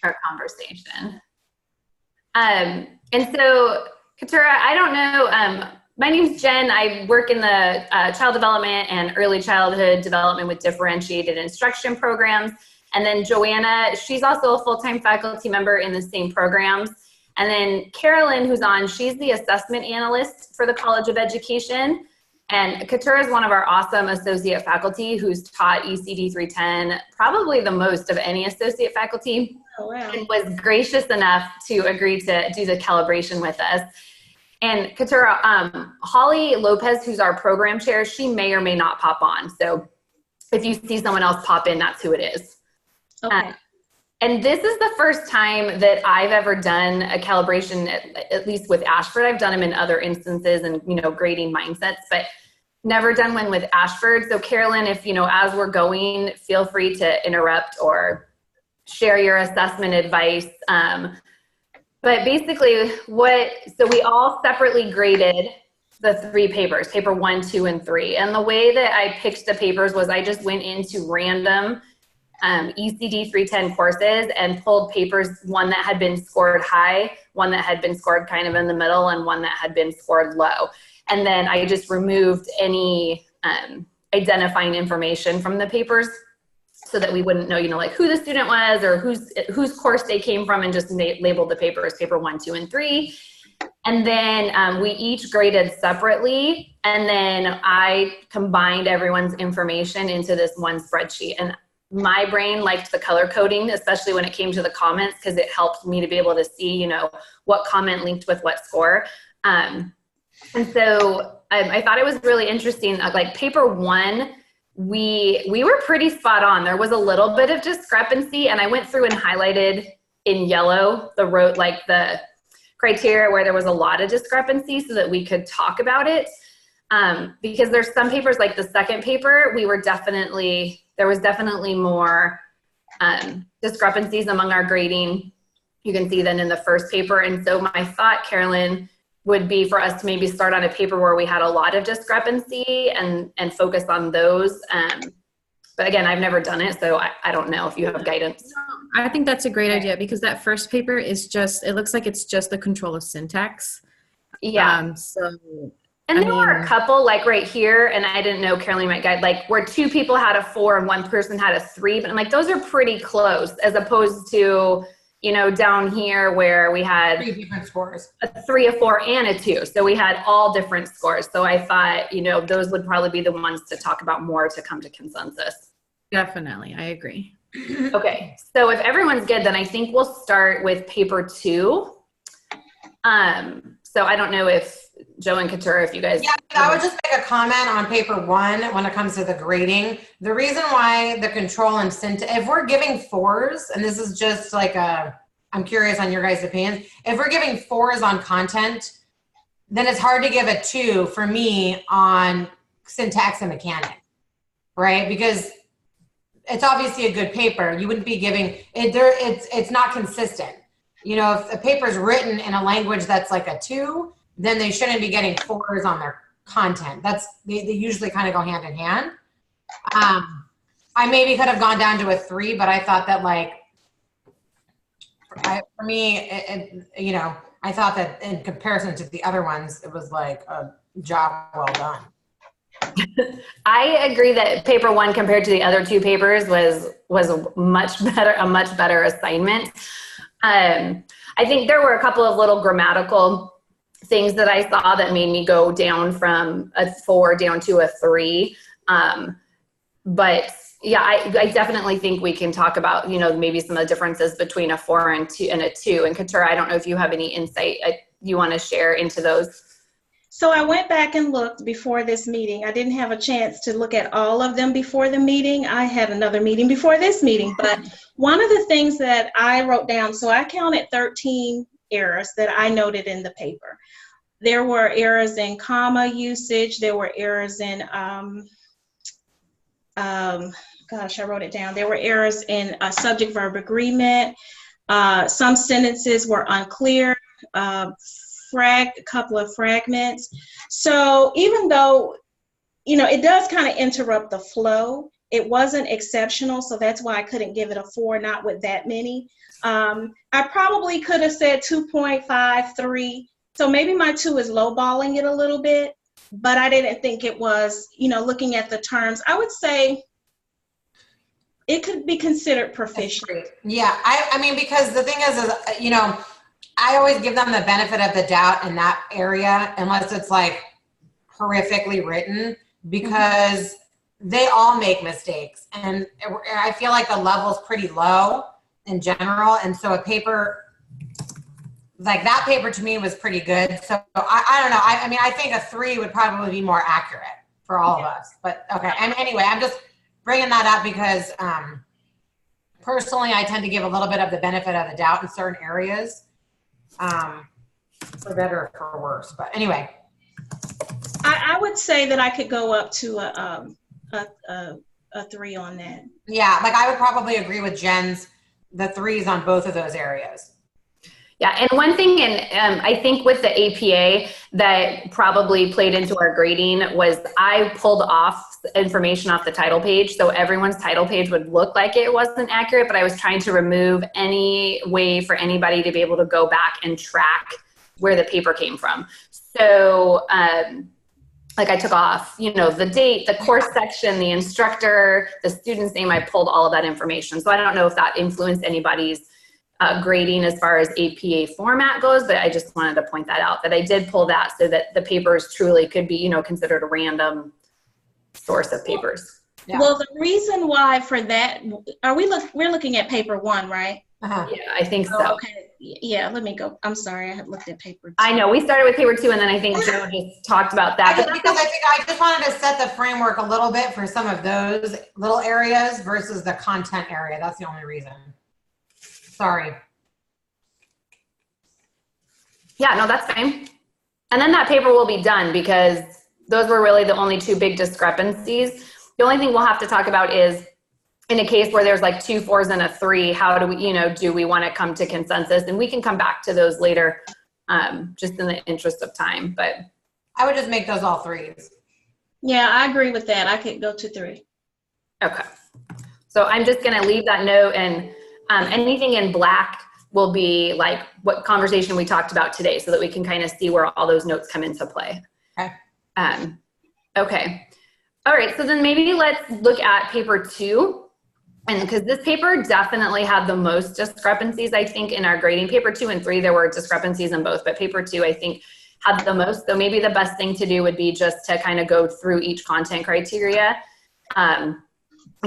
our conversation. And so, Keturah, I don't know, my name's Jen. I work in the child development and early childhood development with differentiated instruction programs. And then Joanna, she's also a full-time faculty member in the same programs. And then Carolyn, who's on, she's the assessment analyst for the College of Education. And Keturah is one of our awesome associate faculty who's taught ECD310 probably the most of any associate faculty. Oh, wow. And was gracious enough to agree to do the calibration with us. And Keturah, Holly Lopez, who's our program chair, she may or may not pop on. So if you see someone else pop in, that's who it is. Okay. And this is the first time that I've ever done a calibration, at least with Ashford. I've done them in other instances and, grading mindsets, but never done one with Ashford. So Carolyn, if, as we're going, feel free to interrupt or share your assessment advice. But basically so we all separately graded the 3 papers, paper 1, 2, and 3. And the way that I picked the papers was I just went into random ECD310 courses and pulled papers, one that had been scored high, one that had been scored kind of in the middle, and one that had been scored low. And then I just removed any identifying information from the papers so that we wouldn't know, like who the student was or whose course they came from, and just labeled the papers paper 1, 2, and 3. And then we each graded separately, and then I combined everyone's information into this one spreadsheet. And my brain liked the color coding, especially when it came to the comments, because it helped me to be able to see, what comment linked with what score. And so I thought it was really interesting. Like paper 1, we were pretty spot on. There was a little bit of discrepancy, and I went through and highlighted in yellow the criteria where there was a lot of discrepancy so that we could talk about it. Because there's some papers, like the second paper, there was definitely more discrepancies among our grading, you can see, than in the first paper. And so my thought, Carolyn, would be for us to maybe start on a paper where we had a lot of discrepancy and focus on those. But again, I've never done it, so I don't know if you have guidance. I think that's a great idea, because that first paper is it looks like it's just the control of syntax. Yeah. And there were a couple, like right here, and I didn't know, Carolyn might guide, like where 2 people had a 4 and 1 person had a 3, but I'm like, those are pretty close, as opposed to, down here where we had 3 different scores, a 3, a 4, and a 2. So we had all different scores. So I thought, those would probably be the ones to talk about more to come to consensus. Definitely, I agree. Okay, so if everyone's good, then I think we'll start with paper 2. So I don't know if Joe and Keturah, if you guys. Yeah, I would just make a comment on paper 1 when it comes to the grading. The reason why the control and syntax, if we're giving 4s, and this is just like I'm curious on your guys' opinions. If we're giving 4s on content, then it's hard to give a 2 for me on syntax and mechanics, right? Because it's obviously a good paper. You wouldn't be giving it there. It's not consistent. If a paper is written in a language that's like a 2, then they shouldn't be getting 4s on their content. They usually kind of go hand in hand. I maybe could have gone down to a 3, but I thought that for me, I thought that in comparison to the other ones, it was like a job well done. I agree that paper 1 compared to the other 2 papers was a much better assignment. I think there were a couple of little grammatical things that I saw that made me go down from a 4 down to a 3. But yeah, I definitely think we can talk about, maybe some of the differences between a 4 and a 2. And Keturah, I don't know if you have any insight you want to share into those. So I went back and looked before this meeting. I didn't have a chance to look at all of them before the meeting. I had another meeting before this meeting, but one of the things that I wrote down, so I counted 13 errors that I noted in the paper. There were errors in comma usage. There were errors in, gosh, I wrote it down. There were errors in subject-verb agreement. Some sentences were unclear. A couple of fragments. So even though, it does kind of interrupt the flow, It wasn't exceptional, so that's why I couldn't give it a 4, not with that many. I probably could have said 2.5, 3. So maybe my 2 is lowballing it a little bit, but I didn't think it was, looking at the terms, I would say it could be considered proficient. Yeah, I mean, because the thing is, I always give them the benefit of the doubt in that area, unless it's like horrifically written, because they all make mistakes. And I feel like the level's pretty low in general. And so a paper, like that paper to me was pretty good. So I don't know. I mean, I think a 3 would probably be more accurate for all of us. But okay. And anyway, I'm just bringing that up because personally, I tend to give a little bit of the benefit of the doubt in certain areas, for better or for worse. But anyway, I would say that I could go up to a 3 on that. Yeah, like I would probably agree with Jen's, the 3s on both of those areas. Yeah, and one thing, and I think with the APA that probably played into our grading was I pulled off information off the title page, so everyone's title page would look like it wasn't accurate, but I was trying to remove any way for anybody to be able to go back and track where the paper came from. So, like I took off, the date, the course section, the instructor, the student's name, I pulled all of that information. So I don't know if that influenced anybody's grading as far as APA format goes, but I just wanted to point that out, that I did pull that so that the papers truly could be, considered a random source of papers. Yeah. Well, the reason why for that, we're looking at paper 1, right? Uh-huh. Yeah, I think so. Okay. Yeah, let me go. I'm sorry, I had looked at paper 2. I know, we started with paper 2 and then I think Joe just talked about that. Because I think I just wanted to set the framework a little bit for some of those little areas versus the content area. That's the only reason. Sorry. Yeah, no, that's fine. And then that paper will be done because those were really the only 2 big discrepancies. The only thing we'll have to talk about is in a case where there's like 2 4s and a 3, how do we, do we want to come to consensus? And we can come back to those later, just in the interest of time, but. I would just make those all 3s. Yeah, I agree with that. I could go to 3. Okay. So I'm just going to leave that note, and anything in black will be like what conversation we talked about today so that we can kind of see where all those notes come into play. Okay. Okay. All right. So then maybe let's look at paper 2. And because this paper definitely had the most discrepancies, I think, in our grading. Paper 2 and 3, there were discrepancies in both, but paper 2, I think, had the most. So maybe the best thing to do would be just to kind of go through each content criteria and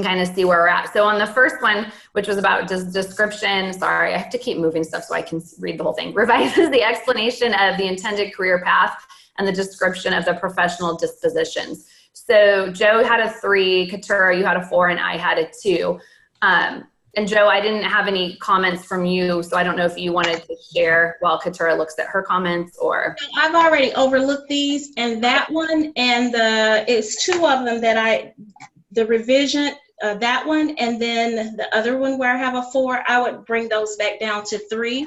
kind of see where we're at. So on the first one, which was about description, sorry, I have to keep moving stuff so I can read the whole thing, revises the explanation of the intended career path and the description of the professional dispositions. So Joe had a 3, Katura, you had a 4, and I had a 2. And Joe, I didn't have any comments from you, so I don't know if you wanted to share while Katura looks at her comments or. I've already overlooked these, and that one, and it's 2 of them that the revision, that one, and then the other one where I have a 4, I would bring those back down to 3.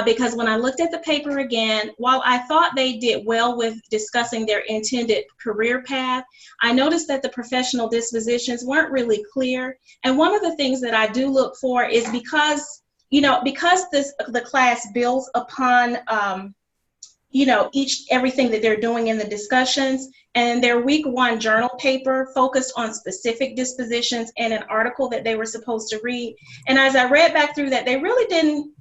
Because when I looked at the paper again, while I thought they did well with discussing their intended career path, I noticed that the professional dispositions weren't really clear. And one of the things that I do look for is because the class builds upon, everything that they're doing in the discussions, and their week 1 journal paper focused on specific dispositions and an article that they were supposed to read. And as I read back through that, they really didn't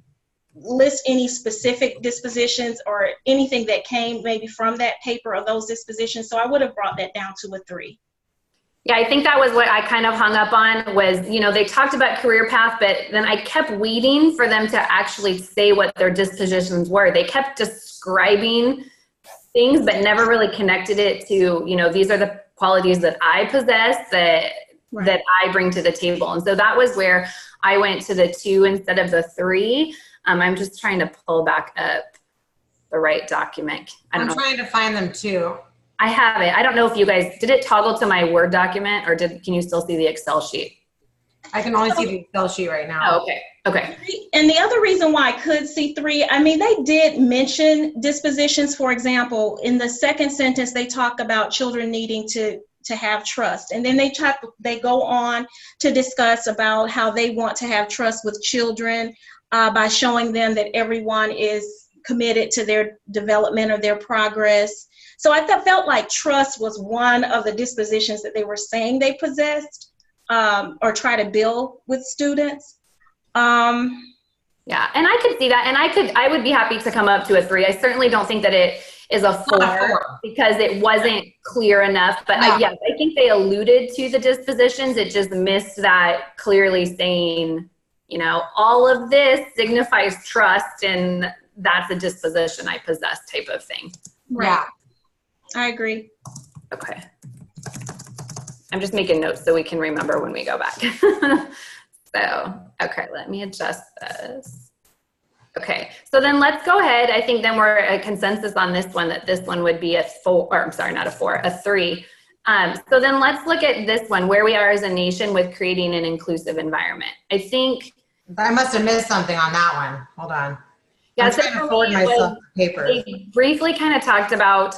list any specific dispositions or anything that came maybe from that paper or those dispositions. So I would have brought that down to a 3. Yeah, I think that was what I kind of hung up on was, they talked about career path, but then I kept waiting for them to actually say what their dispositions were. They kept describing things, but never really connected it to, these are the qualities that I possess that I bring to the table. And so that was where I went to the 2 instead of the 3. I'm just trying to pull back up the right document. I'm trying to find them too. I have it. I don't know if you guys, did it toggle to my Word document or can you still see the Excel sheet? I can only see the Excel sheet right now. Oh, okay. Okay. And the other reason why I could see 3, they did mention dispositions. For example, in the second sentence, they talk about children needing to to have trust. And then they go on to discuss about how they want to have trust with children by showing them that everyone is committed to their development or their progress. So I felt like trust was one of the dispositions that they were saying they possessed or try to build with students. Yeah, and I could see that, and I would be happy to come up to a 3. I certainly don't think that it is a 4 because it wasn't clear enough, but No. yes, I think they alluded to the dispositions. It just missed that clearly saying, you know, all of this signifies trust, and that's a disposition I possess type of thing. Right. Yeah. I agree. Okay. I'm just making notes so we can remember when we go back. So, okay, let me adjust this. Okay, so then let's go ahead. I think then we're a consensus on this one, that this one would be a 4, or I'm sorry, not a 4, a 3. So then let's look at this one, where we are as a nation with creating an inclusive environment. I think. I must have missed something on that one. Hold on. Yeah, I'm so trying to forward myself papers. they briefly kind of talked about,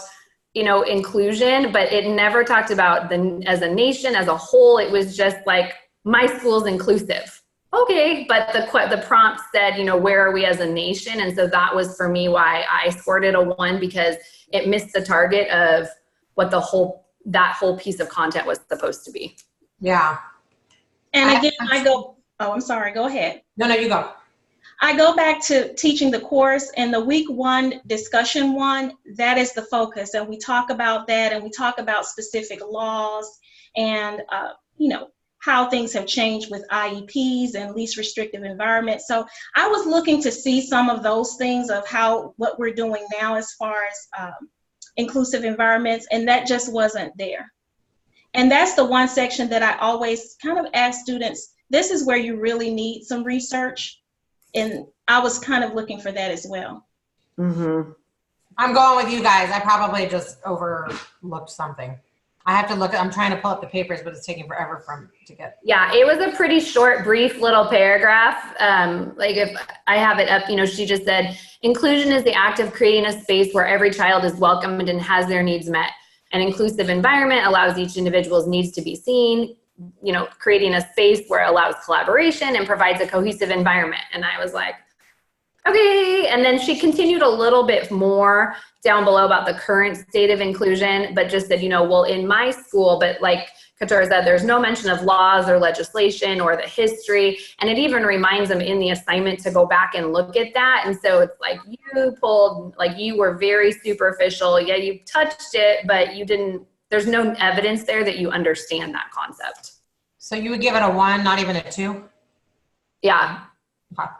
you know, inclusion, but it never talked about as a nation, as a whole. It was just like, my school's inclusive. Okay, but the prompt said, you know, where are we as a nation? And so that was for me why I scored it a 1, because it missed the target of what that whole piece of content was supposed to be. Yeah. And again, I'm sorry, go ahead. No, you go. I go back to teaching the course, and the week 1 discussion 1, that is the focus. And we talk about that, and we talk about specific laws and, you know, how things have changed with IEPs and least restrictive environments. So I was looking to see some of those things of what we're doing now as far as inclusive environments, and that just wasn't there. And that's the one section that I always kind of ask students, this is where you really need some research. And I was kind of looking for that as well. Mm-hmm. I'm going with you guys. I probably just overlooked something. I have to look. I'm trying to pull up the papers, but it's taking forever to get. Yeah, it was a pretty short, brief little paragraph. Like if I have it up, you know, she just said, inclusion is the act of creating a space where every child is welcomed and has their needs met. An inclusive environment allows each individual's needs to be seen, you know, creating a space where it allows collaboration and provides a cohesive environment. And I was like, okay. And then she continued a little bit more down below about the current state of inclusion, but just said, you know, well, in my school, but like Katura said, there's no mention of laws or legislation or the history. And it even reminds them in the assignment to go back and look at that. And so it's like, you were very superficial. Yeah, you touched it, but you didn't, there's no evidence there that you understand that concept. So you would give it a 1, not even a 2? Yeah. Okay.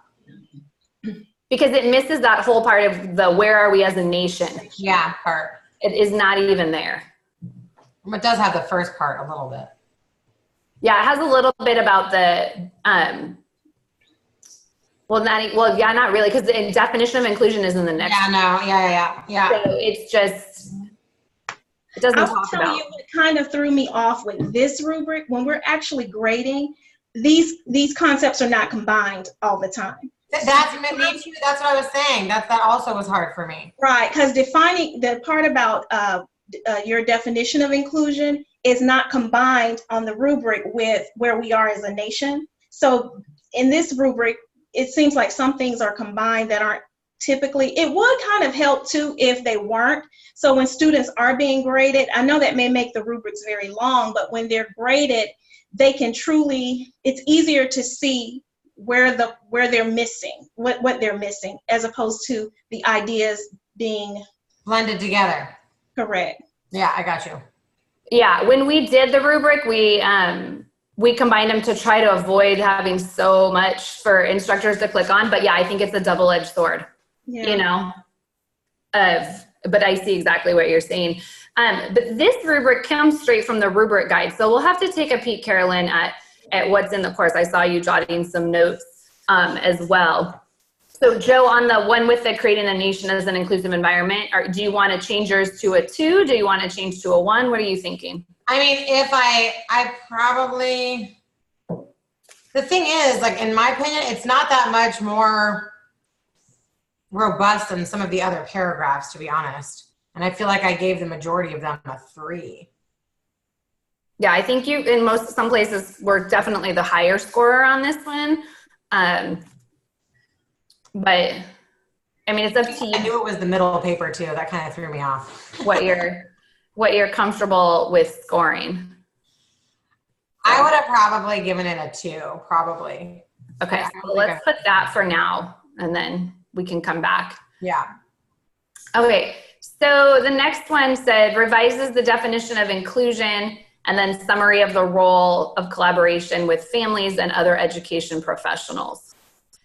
Because it misses that whole part of the where are we as a nation. Yeah, part. It is not even there. It does have the first part a little bit. Yeah, it has a little bit about the, not really, because the definition of inclusion is in the next. Yeah, no, yeah. So it's just, it doesn't I will talk tell about. you what kind of threw me off with this rubric, when we're actually grading, these concepts are not combined all the time. That's me too. That's what I was saying. That also was hard for me. Right, because defining the part about your definition of inclusion is not combined on the rubric with where we are as a nation. So in this rubric, it seems like some things are combined that aren't typically. It would kind of help too if they weren't. So when students are being graded, I know that may make the rubrics very long, but when they're graded, they can truly, it's easier to see where they're missing, what they're missing, as opposed to the ideas being blended together. Correct. Yeah, I got you. Yeah, when we did the rubric, we combined them to try to avoid having so much for instructors to click on. But yeah, I think it's a double-edged sword, you know, but I see exactly what you're saying. But this rubric comes straight from the rubric guide. So we'll have to take a peek, Carolyn, at what's in the course. I saw you jotting some notes as well. So Joe, on the one with the creating a nation as an inclusive environment, do you want to change yours to a 2? Do you want to change to a 1? What are you thinking? I mean, if I probably, the thing is, like, in my opinion, it's not that much more robust than some of the other paragraphs, to be honest. And I feel like I gave the majority of them a 3. Yeah, I think some places were definitely the higher scorer on this one. But I mean, it's up to you. I knew it was the middle paper too. That kind of threw me off. what you're comfortable with scoring. I would have probably given it a 2, probably. Okay, so let's put that for now, and then we can come back. Yeah. Okay, so the next one said revises the definition of inclusion and then summary of the role of collaboration with families and other education professionals.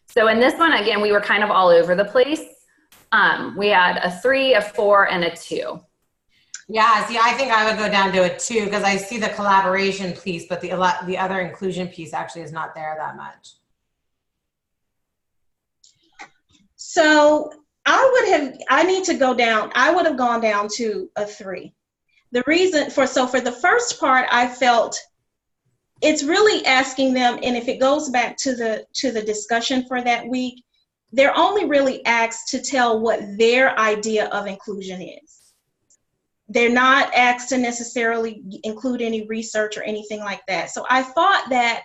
So in this one, again, we were kind of all over the place. We had a 3, a 4, and a 2. Yeah, see, I think I would go down to a 2 because I see the collaboration piece, but the other inclusion piece actually is not there that much. So I would have gone down to a 3. The reason for the first part, I felt it's really asking them, and if it goes back to the discussion for that week, they're only really asked to tell what their idea of inclusion is. They're not asked to necessarily include any research or anything like that. So I thought that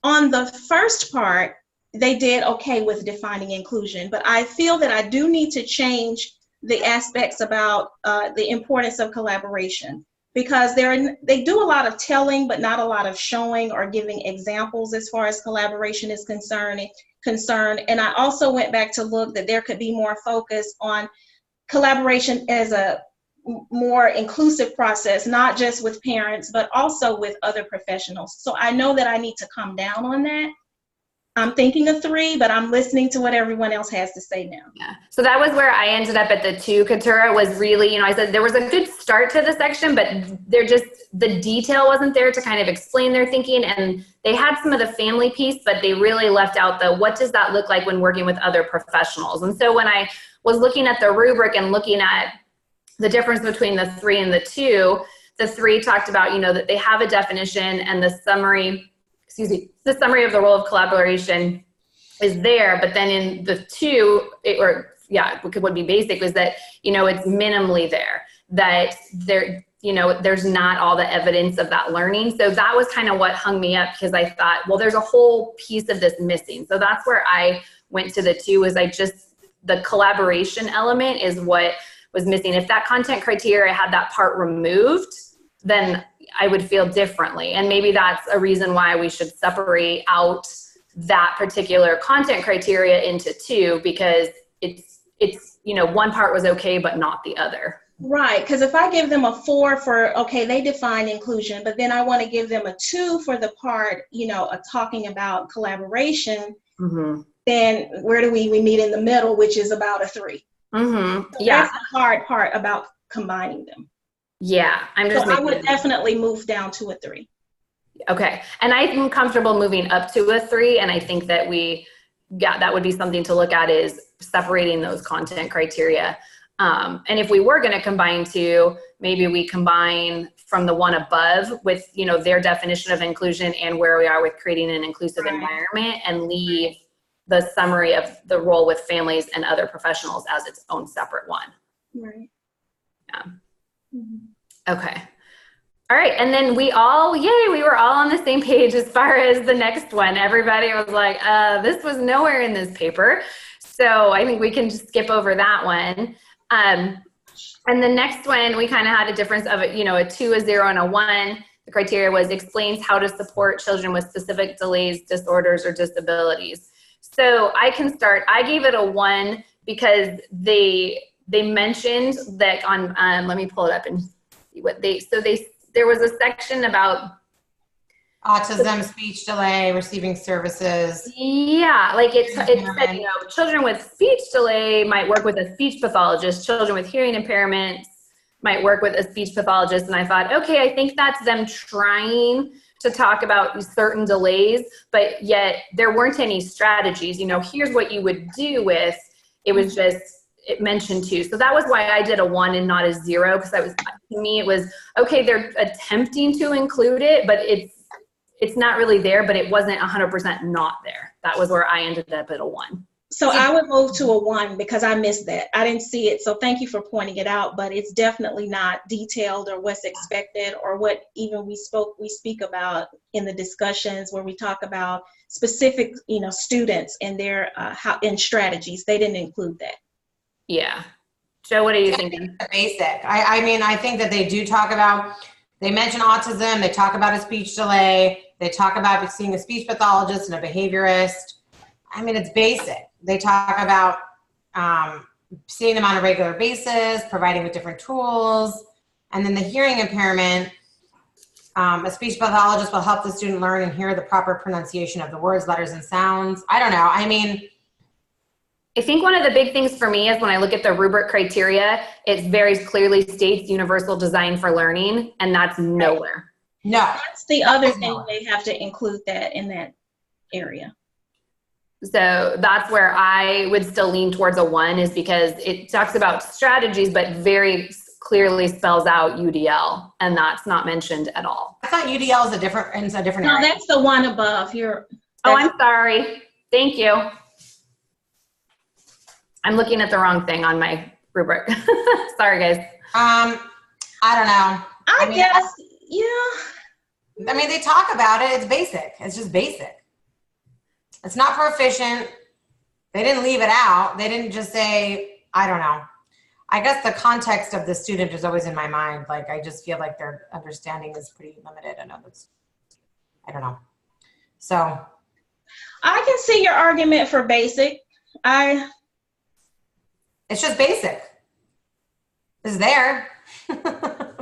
on the first part, they did okay with defining inclusion, but I feel that I do need to change the aspects about the importance of collaboration, because they do a lot of telling, but not a lot of showing or giving examples as far as collaboration is concerned. And I also went back to look that there could be more focus on collaboration as a more inclusive process, not just with parents, but also with other professionals. So I know that I need to come down on that. I'm thinking a 3, but I'm listening to what everyone else has to say now. Yeah. So that was where I ended up at the 2. Katura was really, I said there was a good start to the section, but the detail wasn't there to kind of explain their thinking. And they had some of the family piece, but they really left out what does that look like when working with other professionals? And so when I was looking at the rubric and looking at the difference between the 3 and the 2, the 3 talked about, that they have a definition and the summary of the role of collaboration is there, but then in the 2, what would be basic was that, it's minimally there, that there's not all the evidence of that learning. So that was kind of what hung me up, because I thought, well, there's a whole piece of this missing. So that's where I went to the 2, the collaboration element is what was missing. If that content criteria had that part removed, then I would feel differently. And maybe that's a reason why we should separate out that particular content criteria into 2, because it's one part was okay, but not the other. Right, because if I give them a 4 for, okay, they define inclusion, but then I want to give them a 2 for the part, of talking about collaboration, then where do we meet in the middle, which is about a 3. So yeah. That's the hard part about combining them. Yeah, I would definitely move down to a 3. Okay, and I'm comfortable moving up to a 3, and I think that that would be something to look at, is separating those content criteria. And if we were going to combine 2, maybe we combine from the one above with their definition of inclusion and where we are with creating an inclusive environment, and leave the summary of the role with families and other professionals as its own separate one. Right. Yeah. Okay. All right. And then we were all on the same page as far as the next one. Everybody was like, this was nowhere in this paper. So I think we can just skip over that one. And the next one, we kind of had a difference of, a 2, a 0, and a 1. The criteria was explains how to support children with specific delays, disorders, or disabilities. So I can start. I gave it a 1 because they mentioned that on, let me pull it up and see what there was a section about autism, speech delay, receiving services. Yeah, like it said, children with speech delay might work with a speech pathologist. Children with hearing impairments might work with a speech pathologist. And I thought, okay, I think that's them trying to talk about certain delays, but yet there weren't any strategies. Here's what you would do with, it was just, it mentioned 2. So that was why I did a 1 and not a 0, because to me, it was, okay, they're attempting to include it, but it's not really there, but it wasn't 100% not there. That was where I ended up at a 1. So I would move to a 1 because I missed that. I didn't see it. So thank you for pointing it out, but it's definitely not detailed or what's expected or what even we speak about in the discussions where we talk about specific, students and their strategies. They didn't include that. Yeah. Joe, what are you thinking? Basic. I mean, I think that they do talk about, they mention autism, they talk about a speech delay, they talk about seeing a speech pathologist and a behaviorist. I mean, it's basic. They talk about seeing them on a regular basis, providing with different tools, and then the hearing impairment. A speech pathologist will help the student learn and hear the proper pronunciation of the words, letters, and sounds. I don't know. I mean, I think one of the big things for me is when I look at the rubric criteria, it very clearly states universal design for learning, and that's nowhere. No. That's the other thing. They have to include that in that area. So that's where I would still lean towards a 1, is because it talks about strategies, but very clearly spells out UDL, and that's not mentioned at all. I thought UDL is a different No, area. that's the one above. Oh, I'm sorry. Thank you. I'm looking at the wrong thing on my rubric. Sorry, guys. I don't know. I guess, yeah. I mean, they talk about it. It's basic. It's just basic. It's not proficient. They didn't leave it out. They didn't just say, I don't know. I guess the context of the student is always in my mind. Like, I just feel like their understanding is pretty limited. I don't know. So. I can see your argument for basic. It's just basic. It's there.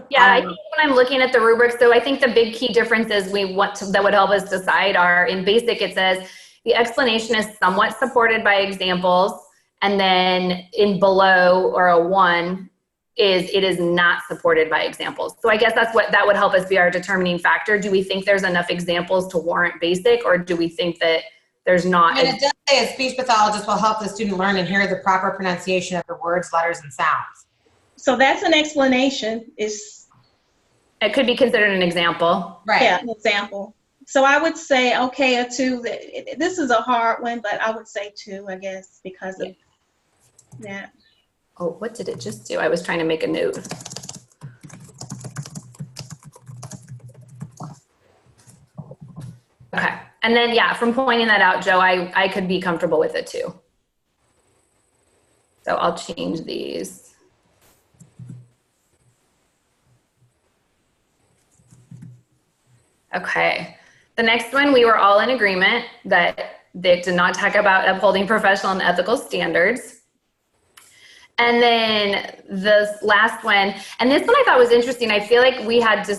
Yeah, I think when I'm looking at the rubric, so I think the big key differences that would help us decide are, in basic, it says the explanation is somewhat supported by examples, and then in below, or a 1, it is not supported by examples. So I guess that would help us be our determining factor. Do we think there's enough examples to warrant basic, or do we think that there's not? I mean, it does say a speech pathologist will help the student learn and hear the proper pronunciation of the words, letters, and sounds. So that's an explanation. It could be considered an example. Right. Yeah, an example. So I would say, okay, a 2. This is a hard one, but I would say 2, I guess, because of that. Oh, what did it just do? I was trying to make a note. Okay. And then, yeah, from pointing that out, Joe, I could be comfortable with it too. So I'll change these. Okay. The next one, we were all in agreement that they did not talk about upholding professional and ethical standards. And then this last one, and this one I thought was interesting. I feel like we had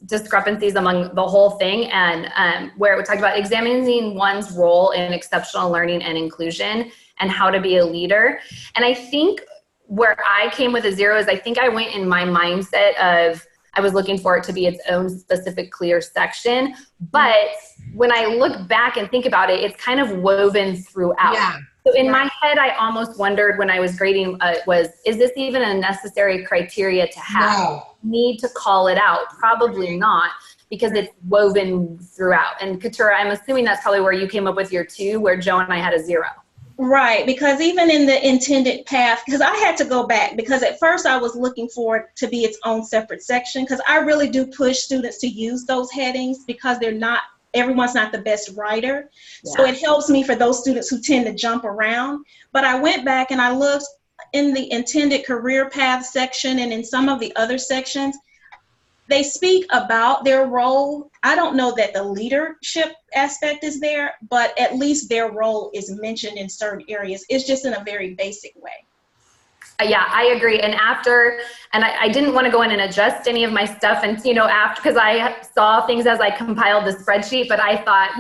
discrepancies among the whole thing, and where it talked about examining one's role in exceptional learning and inclusion and how to be a leader. And I think where I came with a 0 is I think I went in my mindset of I was looking for it to be its own specific clear section. But when I look back and think about it, it's kind of woven throughout. Yeah. So in my head, I almost wondered when I was grading is this even a necessary criteria to have? No. Need to call it out? Probably not, because it's woven throughout. And Katura, I'm assuming that's probably where you came up with your 2, where Joe and I had a 0. Right, because even in the intended path, because I had to go back, because at first I was looking for it to be its own separate section, because I really do push students to use those headings because everyone's not the best writer. Yeah. So it helps me for those students who tend to jump around. But I went back and I looked in the intended career path section and in some of the other sections. They speak about their role. I don't know that the leadership aspect is there, but at least their role is mentioned in certain areas. It's just in a very basic way. Yeah, I agree. And I didn't want to go in and adjust any of my stuff because I saw things as I compiled the spreadsheet, but I thought,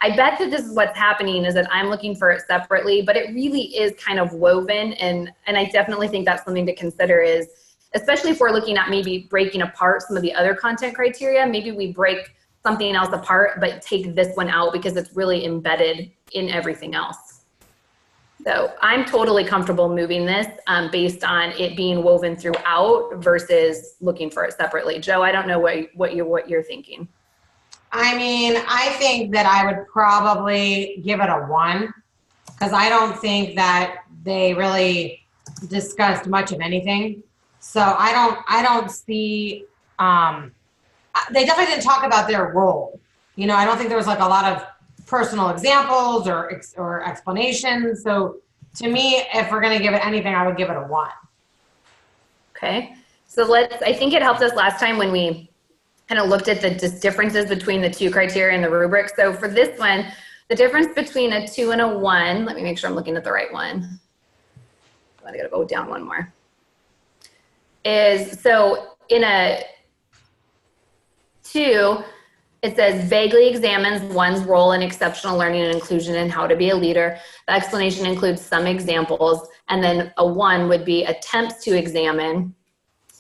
I bet that this is what's happening, is that I'm looking for it separately, but it really is kind of woven. And I definitely think that's something to consider, is especially if we're looking at maybe breaking apart some of the other content criteria, maybe we break something else apart, but take this one out because it's really embedded in everything else. So I'm totally comfortable moving this based on it being woven throughout versus looking for it separately. Joe, I don't know what you're thinking. I mean, I think that I would probably give it a 1, because I don't think that they really discussed much of anything. So I don't see, they definitely didn't talk about their role. You know, I don't think there was like a lot of personal examples or explanations. So to me, if we're going to give it anything, I would give it a 1. Okay. So I think it helped us last time when we kind of looked at the differences between the 2 criteria and the rubric. So for this one, the difference between a 2 and a 1, let me make sure I'm looking at the right one. I gotta go down one more. Is, so in a 2, it says vaguely examines one's role in exceptional learning and inclusion and how to be a leader. The explanation includes some examples. And then a 1 would be attempts to examine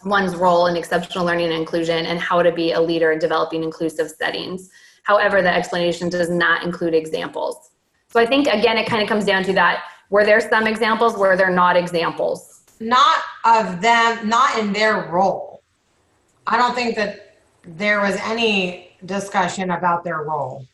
one's role in exceptional learning and inclusion and how to be a leader in developing inclusive settings. However, the explanation does not include examples. So I think, again, it kind of comes down to that. Were there some examples? Were there not examples? Not of them, not in their role. I don't think that there was any discussion about their role.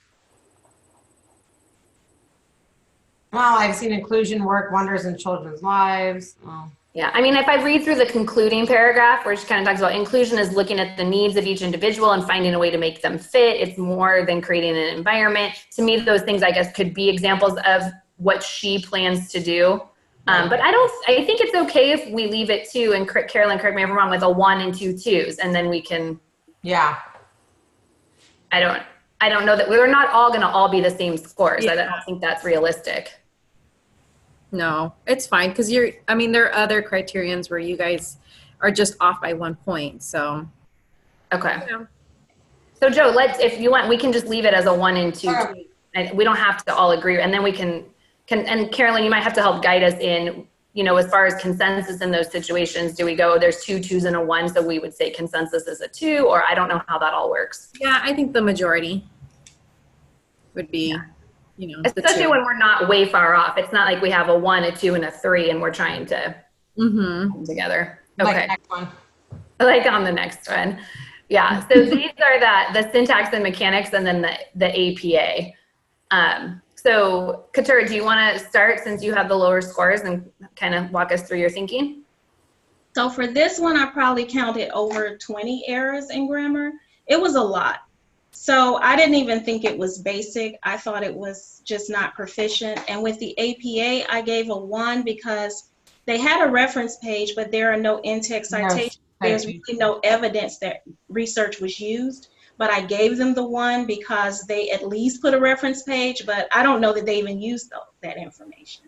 Well, I've seen inclusion work wonders in children's lives. Oh. Yeah, I mean, if I read through the concluding paragraph where she kind of talks about inclusion is looking at the needs of each individual and finding a way to make them fit. It's more than creating an environment. To me, those things, I guess, could be examples of what she plans to do. But I think it's okay if we leave it 2, and Carolyn, correct me if I'm wrong, with a 1 and 2 2s, and then we can. Yeah. I don't know that we're not all going to all be the same scores. Yeah. I don't think that's realistic. No, it's fine because there are other criterions where you guys are just off by 1 point. So, okay. Yeah. So Joe, if you want, we can just leave it as a 1 and 2. And we don't have to all agree. And then we can, and Carolyn, you might have to help guide us in, you know, as far as consensus in those situations. Do we go, there's 2 2s and a 1, so we would say consensus is a 2, or I don't know how that all works. Yeah, I think the majority would be. Yeah. You know, especially when we're not way far off. It's not like we have a 1, a 2, and a 3, and we're trying to come together. Okay. Like next one. Like on the next one. Yeah. So these are the syntax and mechanics, and then the APA. So Katura, do you want to start since you have the lower scores and kind of walk us through your thinking? So for this one, I probably counted over 20 errors in grammar. It was a lot. So I didn't even think it was basic. I thought it was just not proficient. And with the APA, I gave a 1 because they had a reference page, but there are no in-text citations. There's really no evidence that research was used. But I gave them the 1 because they at least put a reference page, but I don't know that they even used that information.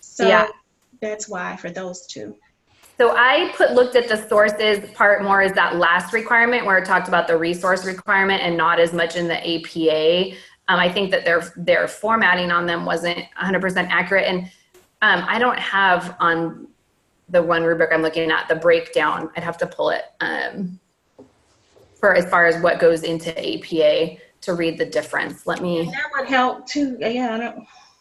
So yeah, that's why for those 2. So I looked at the sources part more as that last requirement where it talked about the resource requirement and not as much in the APA. I think that their formatting on them wasn't 100% accurate. And I don't have on the one rubric I'm looking at the breakdown. I'd have to pull it for as far as what goes into APA to read the difference. Let me. That would help too. Yeah,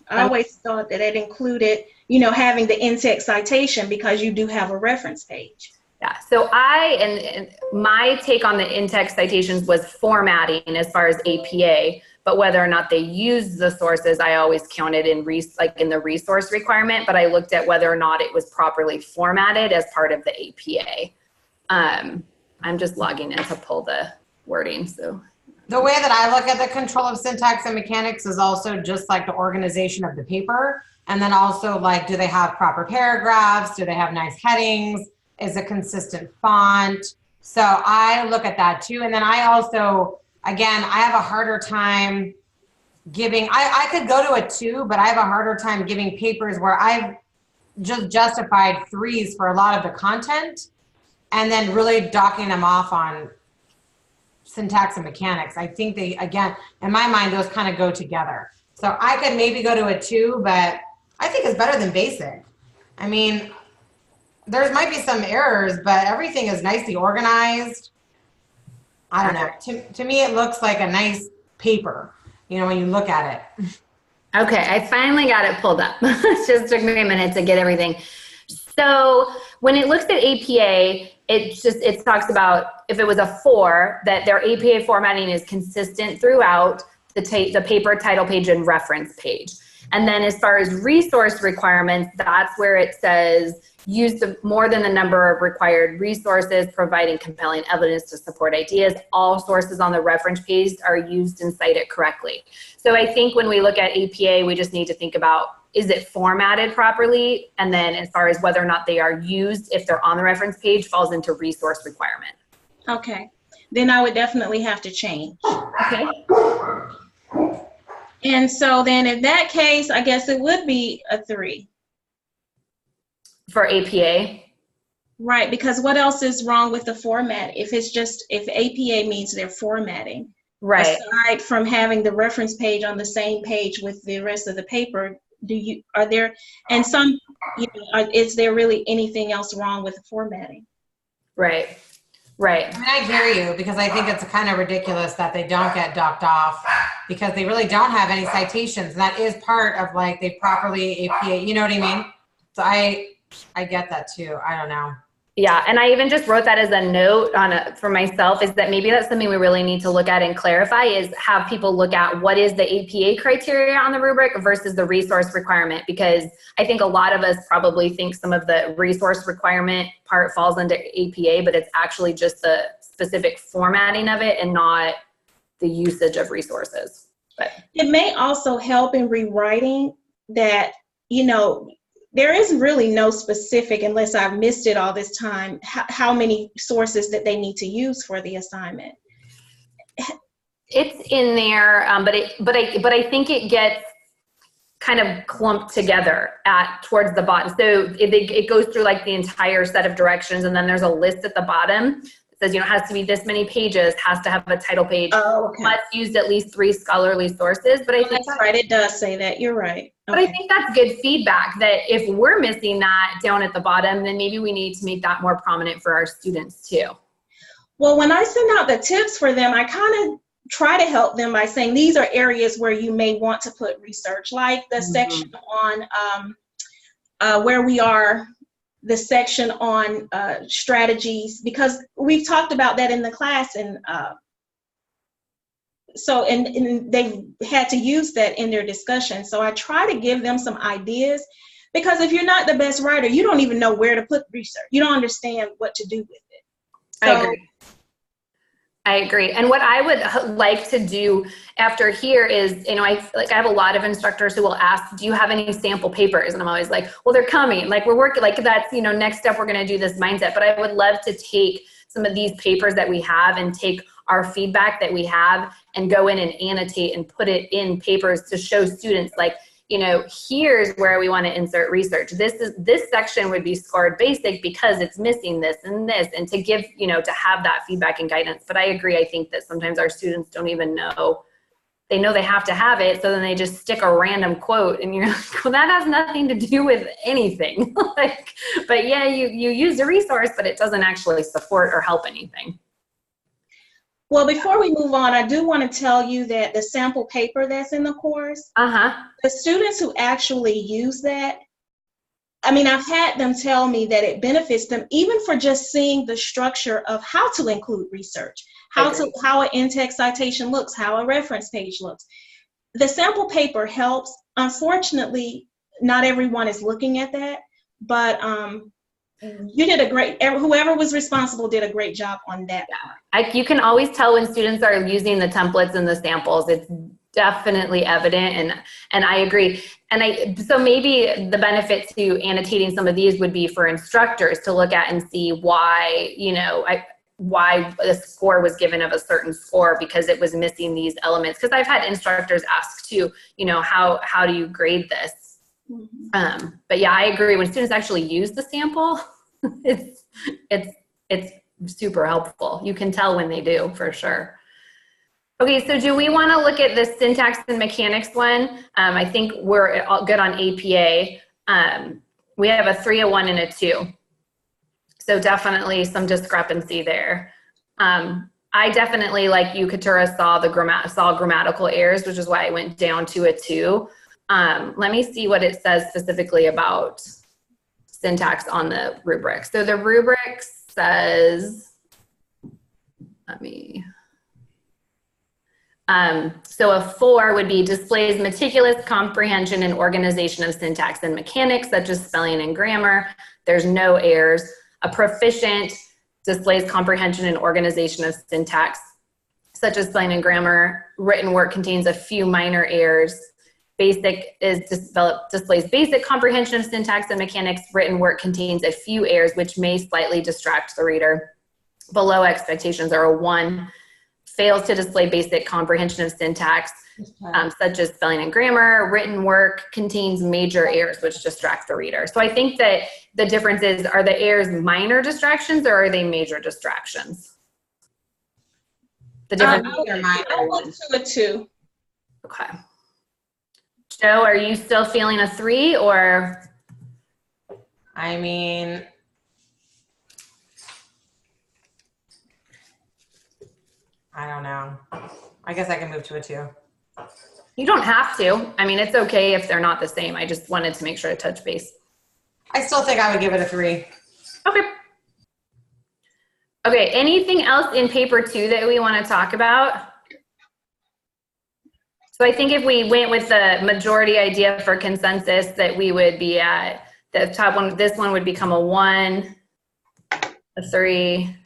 I always thought that it included, you know, having the in-text citation because you do have a reference page. Yeah, so and my take on the in-text citations was formatting as far as APA, but whether or not they used the sources, I always counted in in the resource requirement, but I looked at whether or not it was properly formatted as part of the APA. I'm just logging in to pull the wording, so. The way that I look at the control of syntax and mechanics is also just like the organization of the paper. And then also like, do they have proper paragraphs? Do they have nice headings? Is it consistent font? So I look at that too. And then I also, again, I have a harder time giving, I could go to a 2, but I have a harder time giving papers where I've just justified 3s for a lot of the content and then really docking them off on syntax and mechanics. I think they, again, in my mind, those kind of go together. So I could maybe go to a 2, but I think it's better than basic. I mean, there might be some errors, but everything is nicely organized. I don't know. To me, it looks like a nice paper, you know, when you look at it. Okay, I finally got it pulled up. It just took me a minute to get everything. So when it looks at APA, it talks about if it was a 4, that their APA formatting is consistent throughout the paper, title page, and reference page. And then as far as resource requirements, that's where it says use more than the number of required resources, providing compelling evidence to support ideas. All sources on the reference page are used and cited correctly. So I think when we look at APA, we just need to think about, is it formatted properly? And then as far as whether or not they are used, if they're on the reference page, falls into resource requirement. Okay. Then I would definitely have to change. Okay. And so then in that case, I guess it would be a 3. For APA? Right, because what else is wrong with the format? If APA means they're formatting. Right. Aside from having the reference page on the same page with the rest of the paper, is there really anything else wrong with the formatting? Right. Right. I mean, I hear you, because I think it's kind of ridiculous that they don't get docked off because they really don't have any citations. And that is part of, like, they properly APA, you know what I mean? So I get that too. I don't know. Yeah, and I even just wrote that as a note for myself, is that maybe that's something we really need to look at and clarify, is have people look at what is the APA criteria on the rubric versus the resource requirement, because I think a lot of us probably think some of the resource requirement part falls under APA, but it's actually just the specific formatting of it and not the usage of resources. But it may also help in rewriting that, there is really no specific, unless I've missed it all this time, how many sources that they need to use for the assignment. it's in there, but I think it gets kind of clumped together towards the bottom. So it goes through like the entire set of directions, and then there's a list at the bottom. It says, it has to be this many pages, has to have a title page, must use at least 3 scholarly sources. But I think that's right. It does say that. You're right. But I think that's good feedback, that if we're missing that down at the bottom, then maybe we need to make that more prominent for our students too. Well, when I send out the tips for them, I kind of try to help them by saying these are areas where you may want to put research, like the section on where we are, the section on strategies, because we've talked about that in the class, and so they've had to use that in their discussion. So I try to give them some ideas, because if you're not the best writer, you don't even know where to put research. You don't understand what to do with it. So, I agree. And what I would like to do after here is, I have a lot of instructors who will ask, do you have any sample papers? And I'm always like, well, they're coming. Like, we're working, like, that's, next step, we're going to do this mindset. But I would love to take some of these papers that we have and take our feedback that we have and go in and annotate and put it in papers to show students, like, here's where we want to insert research. This section would be scored basic because it's missing this and this, and to give, to have that feedback and guidance. But I agree. I think that sometimes our students don't even know. They know they have to have it, so then they just stick a random quote, and you're like, well, that has nothing to do with anything. But yeah, you use a resource, but it doesn't actually support or help anything. Well, before we move on, I do want to tell you that the sample paper that's in the course, the students who actually use that, I've had them tell me that it benefits them even for just seeing the structure of how to include research, how an in-text citation looks, how a reference page looks. The sample paper helps. Unfortunately, not everyone is looking at that, but you did whoever was responsible did a great job on that. You can always tell when students are using the templates and the samples. It's definitely evident, and I agree. And so maybe the benefit to annotating some of these would be for instructors to look at and see why, why the score was given of a certain score, because it was missing these elements. Because I've had instructors ask too, how do you grade this? But yeah, I agree. When students actually use the sample, it's super helpful. You can tell when they do, for sure. Okay, so do we want to look at the syntax and mechanics one? I think we're all good on APA. We have a 3, a 1, and a 2. So definitely some discrepancy there. I definitely, like you, Katura, saw grammatical errors, which is why I went down to a 2. Let me see what it says specifically about syntax on the rubric. So the rubric says, So a 4 would be displays meticulous comprehension and organization of syntax and mechanics, such as spelling and grammar. There's no errors. A proficient displays comprehension and organization of syntax, such as spelling and grammar. Written work contains a few minor errors. Basic is displays basic comprehension of syntax and mechanics. Written work contains a few errors which may slightly distract the reader. Below expectations are a 1. Fails to display basic comprehension of syntax, such as spelling and grammar. Written work contains major errors which distract the reader. So I think that the difference is, are the errors minor distractions or are they major distractions? The difference I went to a 2. Okay. Joe, are you still feeling a 3 or? I mean, I don't know. I guess I can move to a 2. You don't have to. I mean, it's okay if they're not the same. I just wanted to make sure to touch base. I still think I would give it a 3. Okay. Okay, anything else in paper 2 that we want to talk about? So I think if we went with the majority idea for consensus, that we would be at the top one. This one would become a 1, a 3,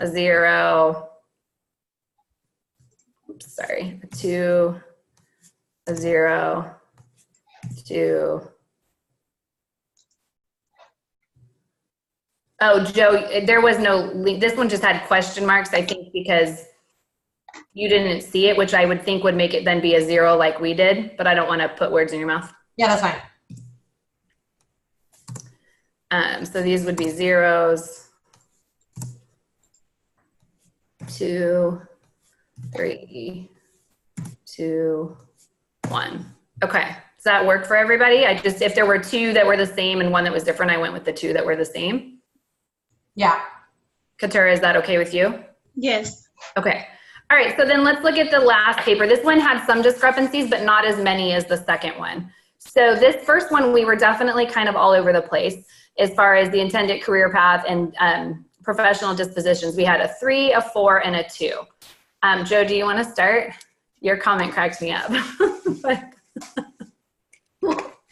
a 0. Oops, sorry, a 2, a 0, 2. Oh, Joe, there was no, this one just had question marks, I think, because you didn't see it, which I would think would make it then be a 0 like we did, but I don't want to put words in your mouth. Yeah, that's fine. So these would be 0s, 2, 3, 2, 1. Okay, does that work for everybody? If there were 2 that were the same and 1 that was different, I went with the 2 that were the same. Yeah. Katura, is that okay with you? Yes. Okay. All right, so then let's look at the last paper. This one had some discrepancies, but not as many as the second one. So this first one, we were definitely kind of all over the place as far as the intended career path and professional dispositions. We had a 3, a 4, and a 2. Joe, do you want to start? Your comment cracked me up. That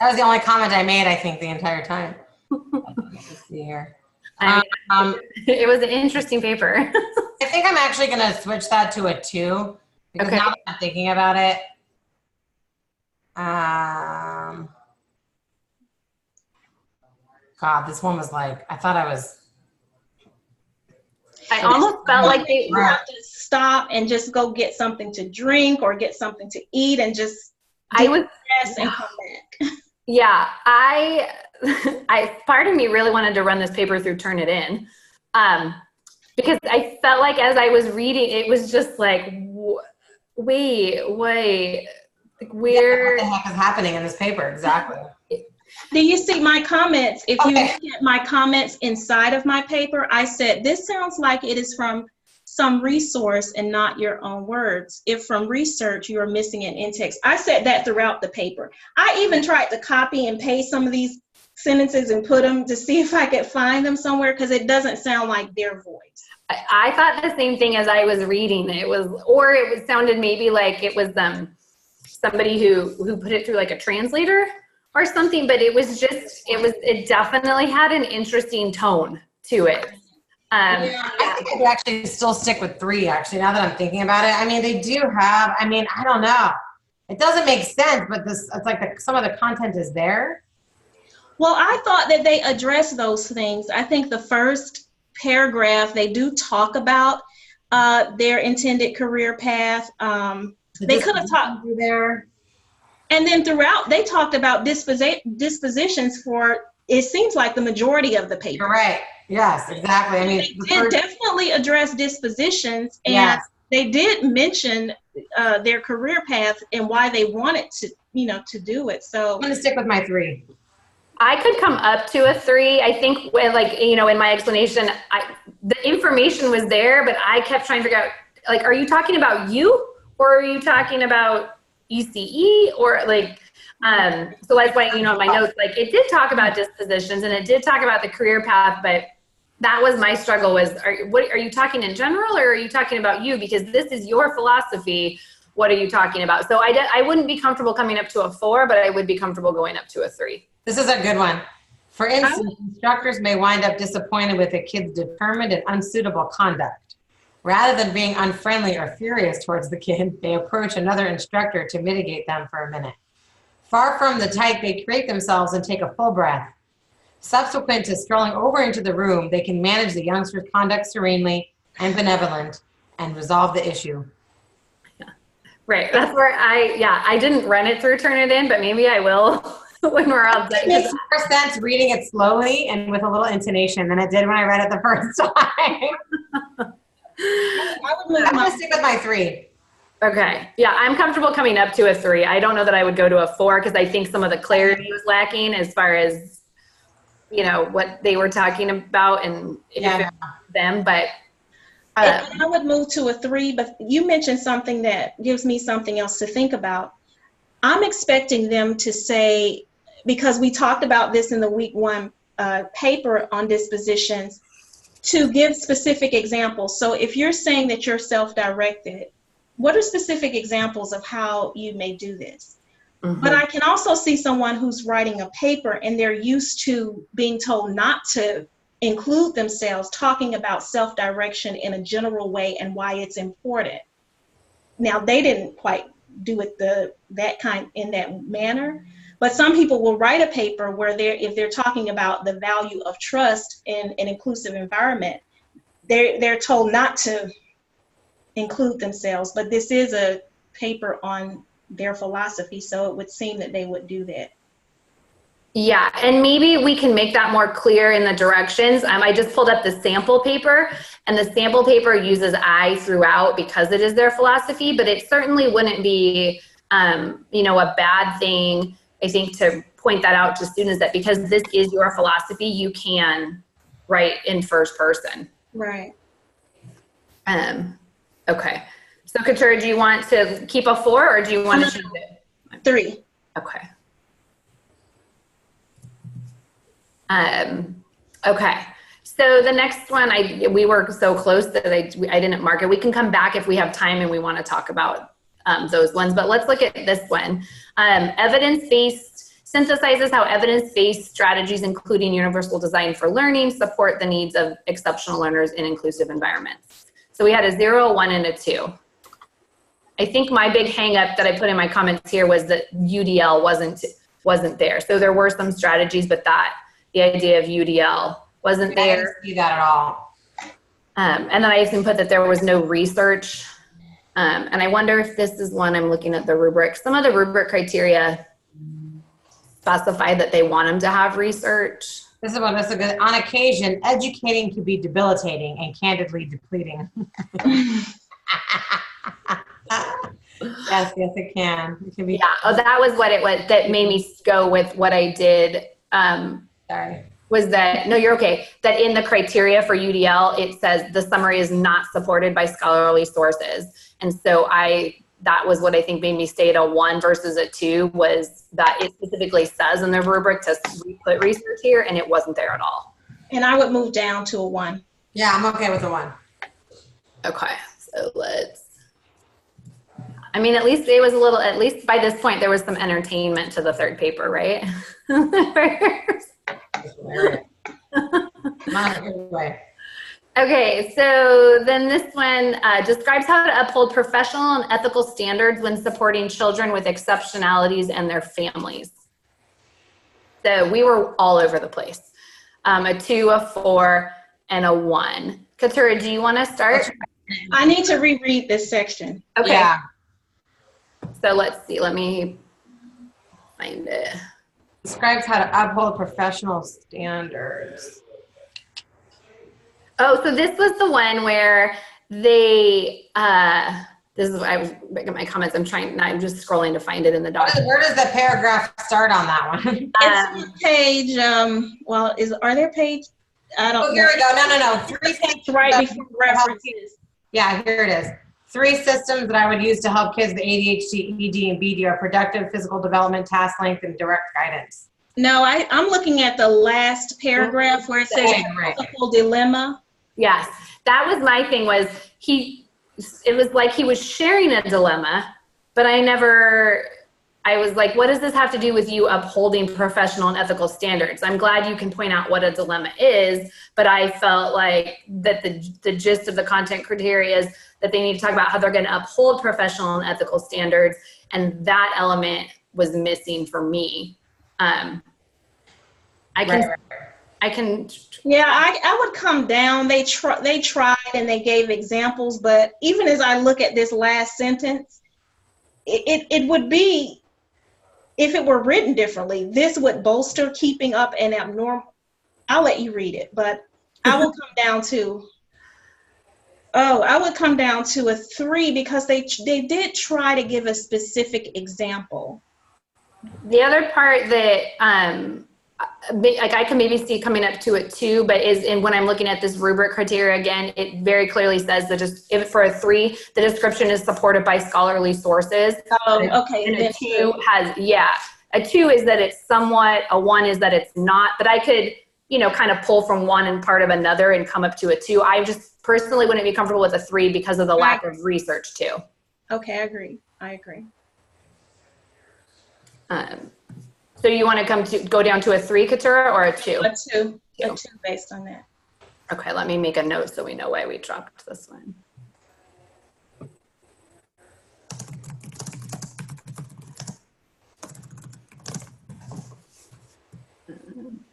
was the only comment I made, I think, the entire time. Let's see here. It was an interesting paper. I think I'm actually going to switch that to a 2 because Okay. now that I'm thinking about it, God, this one was like, I thought I was. I almost felt like You have to stop and just go get something to drink or get something to eat and just rest and come back. Yeah, part of me really wanted to run this paper through Turnitin, because I felt like as I was reading, it was just like, wait, like where? Yeah, what the heck is happening in this paper? Exactly. Do you see my comments? If you look at my comments inside of my paper, I said, this sounds like it is from some resource and not your own words. If from research, you are missing an in-text. I said that throughout the paper. I even tried to copy and paste some of these sentences and put them to see if I could find them somewhere because it doesn't sound like their voice. I thought the same thing as I was reading. It sounded maybe like it was somebody who put it through like a translator or something, but it definitely had an interesting tone to it. I think I'd actually still stick with 3, actually, now that I'm thinking about it. I mean, they do have, I don't know. It doesn't make sense, but it's like some of the content is there. Well, I thought that they addressed those things. I think the first paragraph, they do talk about their intended career path. They could have talked there. And then throughout, they talked about dispositions for, it seems like the majority of the paper. You're right. Yes, exactly. I mean, they did definitely address dispositions, and they did mention their career path and why they wanted to do it. So I'm going to stick with my 3. I could come up to a 3. I think in my explanation, the information was there, but I kept trying to figure out, like, are you talking about you or are you talking about ECE or like, so that's why, in my notes, like it did talk about dispositions and it did talk about the career path, but that was my struggle was, are you talking in general or are you talking about you? Because this is your philosophy. what are you talking about? So I wouldn't be comfortable coming up to a 4, but I would be comfortable going up to a 3. This is a good one. For instance, instructors may wind up disappointed with a kid's determined and unsuitable conduct. Rather than being unfriendly or furious towards the kid, they approach another instructor to mitigate them for a minute. Far from the type, they create themselves and take a full breath. Subsequent to strolling over into the room, they can manage the youngster's conduct serenely and benevolent and resolve the issue. Right. That's where I didn't run it through Turnitin, but maybe I will when we're all done. It makes more sense reading it slowly and with a little intonation than it did when I read it the first time. I'm going to stick with my 3. Okay. Yeah, I'm comfortable coming up to a 3. I don't know that I would go to a 4 because I think some of the clarity was lacking as far as, you know, what they were talking about and them, but and I would move to a 3, but you mentioned something that gives me something else to think about. I'm expecting them to say, because we talked about this in the week 1 paper on dispositions, to give specific examples. So if you're saying that you're self-directed, what are specific examples of how you may do this? Mm-hmm. But I can also see someone who's writing a paper and they're used to being told not to include themselves, talking about self-direction in a general way and why it's important. Now, they didn't quite do it in that manner, but some people will write a paper where if they're talking about the value of trust in an inclusive environment, they're told not to include themselves, but this is a paper on their philosophy, so it would seem that they would do that. Yeah, and maybe we can make that more clear in the directions. I just pulled up the sample paper, and the sample paper uses I throughout because it is their philosophy, but it certainly wouldn't be, you know, a bad thing, I think, to point that out to students that because this is your philosophy, you can write in first person. Right. Okay. So, Katura, do you want to keep a 4 or do you want to change it? 3. Okay. Okay. So the next one, we were so close that I didn't mark it. We can come back if we have time and we want to talk about those ones, but let's look at this one. Evidence-based synthesizes how evidence-based strategies, including universal design for learning, support the needs of exceptional learners in inclusive environments. So we had a 0, a 1, and a 2. I think my big hang up that I put in my comments here was that UDL wasn't there. So there were some strategies, but the idea of UDL wasn't there. I didn't see that at all. And then I even put that there was no research. And I wonder if this is one, I'm looking at the rubric. Some of the rubric criteria specify that they want them to have research. This is a good, on occasion, educating can be debilitating and candidly depleting. Yes, it can. It can be. Yeah, that was what it was that made me go with what I did. Sorry. Was that, no, you're okay, that in the criteria for UDL, it says the summary is not supported by scholarly sources. And so that was what I think made me stay at a 1 versus a 2, was that it specifically says in the rubric to put research here, and it wasn't there at all. And I would move down to a 1. Yeah, I'm okay with a 1. Okay, so I mean, at least by this point, there was some entertainment to the third paper, right? Okay, so then this one describes how to uphold professional and ethical standards when supporting children with exceptionalities and their families. So we were all over the place. A 2, a 4, and a 1. Katura, do you want to start? I need to reread this section. Okay. Yeah. So let's see. Let me find it. Describes how to uphold professional standards. Oh, so this was the one where they, I was making my comments. I'm just scrolling to find it in the document. Where does the paragraph start on that one? It's on page, are there page? I don't know. Here we go. No. 3 It's right before references. Yeah, here it is. 3 systems that I would use to help kids with ADHD, ED, and BD are productive physical development, task length, and direct guidance. No, I'm looking at the last paragraph where it says ethical dilemma. Yes, that was my thing. It was like he was sharing a dilemma, but I was like, what does this have to do with you upholding professional and ethical standards? I'm glad you can point out what a dilemma is, but I felt like that the gist of the content criteria is that they need to talk about how they're going to uphold professional and ethical standards, and that element was missing for me. I can. Yeah, I would come down. They tried and they gave examples, but even as I look at this last sentence, it would be, if it were written differently, this would bolster keeping up an abnormal. I'll let you read it, but I will come down to. Oh, I would come down to a 3 because they did try to give a specific example. The other part that like I can maybe see coming up to a 2, but when I'm looking at this rubric criteria again, it very clearly says that if for a 3, the description is supported by scholarly sources. Oh, okay. And a 2 has, a 2 is that it's somewhat, a 1 is that it's not, but I could, kind of pull from one and part of another and come up to a 2. I just personally wouldn't be comfortable with a 3 because of the lack of research too. Okay, I agree. So you want to go down to a 3, Katura, or a 2? A 2 based on that. Okay, let me make a note so we know why we dropped this one.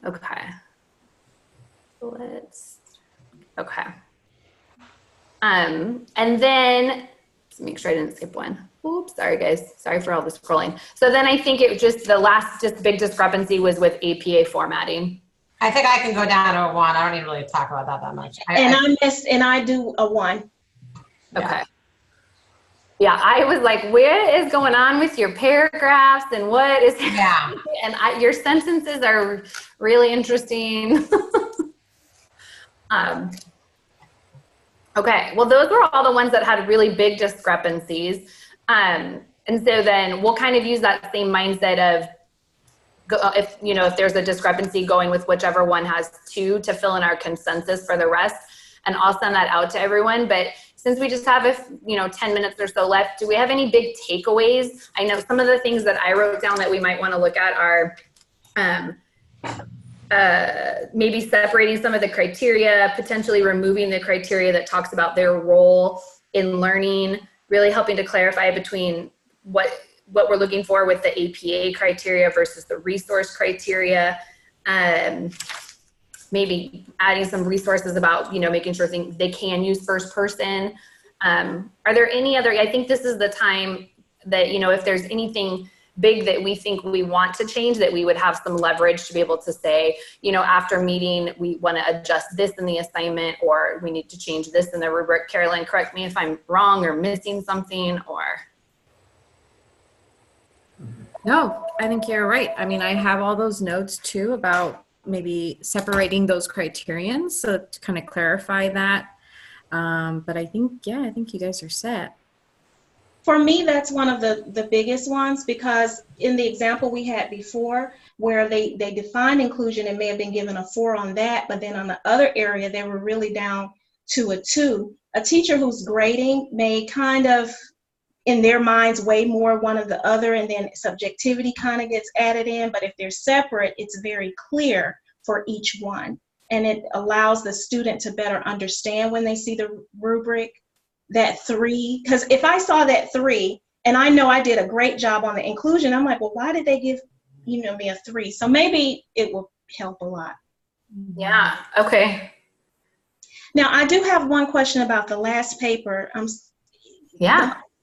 Okay. Okay. And then, let's make sure I didn't skip one. Oops, sorry guys. Sorry for all the scrolling. So then I think the last big discrepancy was with APA formatting. I think I can go down to a 1. I don't even really talk about that much. I do a 1. Okay. Yeah, I was like, what is going on with your paragraphs and what is happening? And your sentences are really interesting. Okay, well, those were all the ones that had really big discrepancies. And so then we'll kind of use that same mindset of, if there's a discrepancy, going with whichever one has 2 to fill in our consensus for the rest. And I'll send that out to everyone. But since we just have 10 minutes or so left, do we have any big takeaways? I know some of the things that I wrote down that we might want to look at are maybe separating some of the criteria, potentially removing the criteria that talks about their role in learning, really helping to clarify between what we're looking for with the APA criteria versus the resource criteria. Maybe adding some resources about, making sure they can use first person. Are there any other, I think this is the time that, if there's anything big that we think we want to change, that we would have some leverage to be able to say, after meeting, we want to adjust this in the assignment, or we need to change this in the rubric. Carolyn, correct me if I'm wrong or missing something, or. No, I think you're right. I mean, I have all those notes too about maybe separating those criterions, so to kind of clarify that. But I think you guys are set. For me, that's one of the biggest ones, because in the example we had before, where they defined inclusion and may have been given a 4 on that, but then on the other area, they were really down to a 2. A teacher who's grading may kind of, in their minds, weigh more one or the other, and then subjectivity kind of gets added in. But if they're separate, it's very clear for each one. And it allows the student to better understand when they see the rubric, that 3. Because if I saw that 3, and I know I did a great job on the inclusion, I'm like, well, why did they give me a 3? So maybe it will help a lot. Yeah, okay. Now, I do have one question about the last paper.